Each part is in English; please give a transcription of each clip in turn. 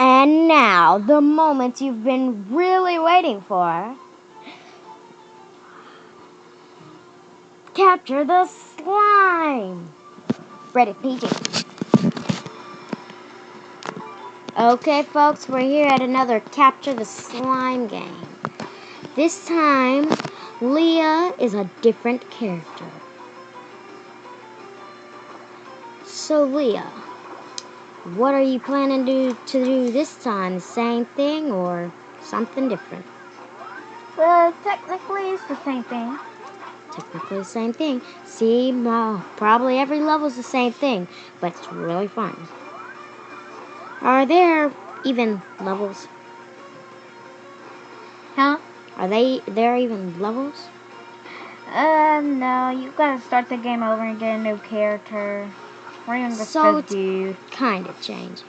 And now, the moment you've been really waiting for. Capture the slime! Ready, PJ. Okay, folks, we're here at another Capture the Slime game. This time, Leah is a different character. So, Leah, what are you planning to do this time? The same thing or something different? Well, technically it's the same thing. Technically the same thing. See, probably every level's the same thing, but it's really fun. Are there even levels? Huh? Are there even levels? No, you gotta start the game over and get a new character. We're gonna go So this dude. Kind of changing.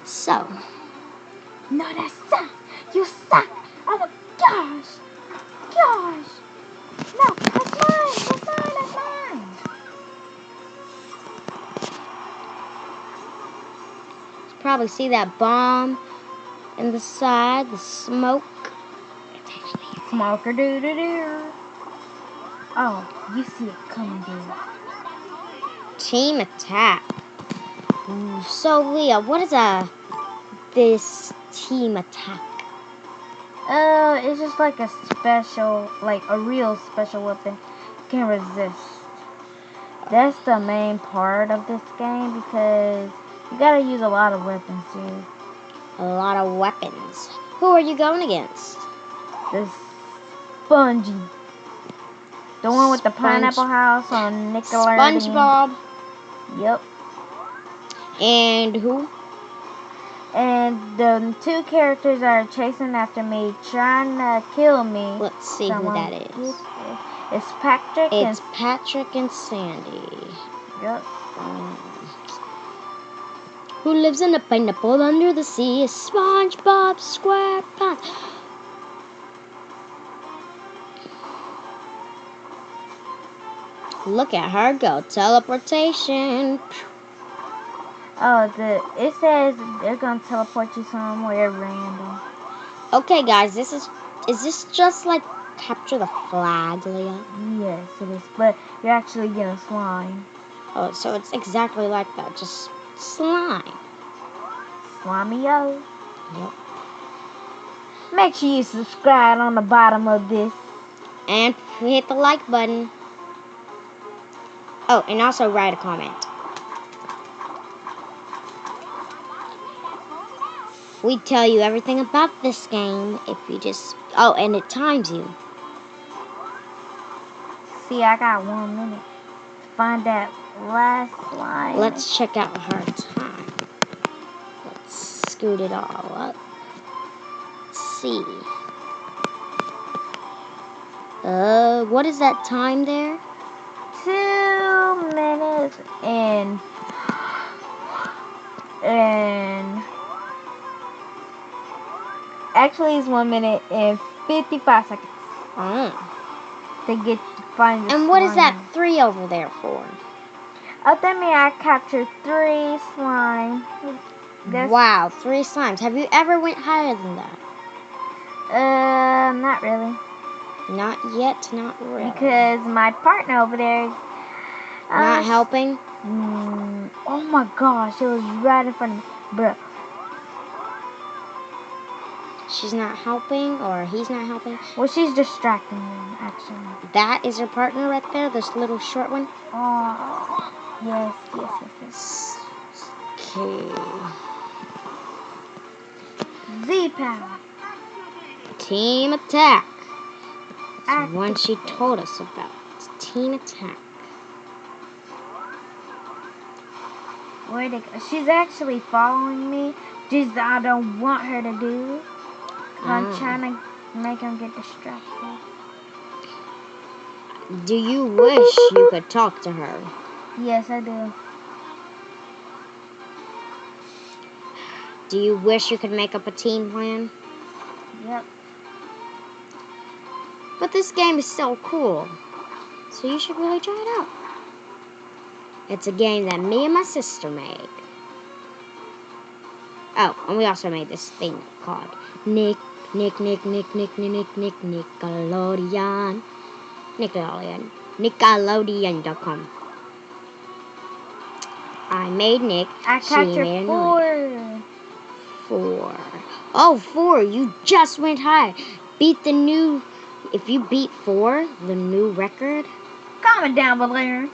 So. No, that sucks! You suck! Oh my gosh! Gosh! No, that's mine! That's mine! That's mine! You probably see that bomb in the side, the smoke. Smoker doo doo doo. Oh, you see it coming, dude. Team attack. So Leah, what is this team attack? It's just like a special, like a real special weapon. Can resist. That's the main part of this game because you gotta use a lot of weapons, dude. A lot of weapons. Who are you going against? The Spongy. The one with the pineapple house on Nickelodeon. SpongeBob. Yep. And who? And the two characters that are chasing after me, trying to kill me. Let's see who that is. It's Patrick. It's Patrick and Sandy. Yep. Who lives in a pineapple under the sea? Is SpongeBob SquarePants. Look at her go. Teleportation. Oh, it says they're gonna teleport you somewhere random. Okay, guys, is this just like Capture the Flag, Leah? Yes, it is. But you're actually getting slime. Oh, so it's exactly like that, just slime. Slimy-o. Yep. Make sure you subscribe on the bottom of this. And hit the like button. Oh, and also write a comment. We tell you everything about this game if you just... Oh, and it times you. See, I got 1 minute to find that last slime. Let's check out her time. Let's scoot it all up. Let's see. What is that time there? 2 minutes and actually it's 1 minute and 55 seconds. To find the And what is slime. that 3 over there for? Oh, that means I captured 3 slime. Wow, 3 slimes. Have you ever went higher than that? Not really. Not yet, not really. Because my partner over there not helping? Oh my gosh, it was right in front of me. Bruh. She's not helping, or he's not helping? Well, she's distracting me, actually. That is her partner right there, this little short one? Oh, yes. Okay. Z-Power. Team attack. That's the one she told us about. It's team attack. Where'd it go? She's actually following me. Just I don't want her to do. I'm trying to make him get distracted. Do you wish you could talk to her? Yes, I do. Do you wish you could make up a team plan? Yep. But this game is so cool, so you should really try it out. It's a game that me and my sister made. Oh, and we also made this thing called Nickelodeon. Nickelodeon.com. I made Nick. I She captured made annoying. 4. 4. Oh, 4. You just went high. Beat the new. If you beat 4, the new record. Comment down below.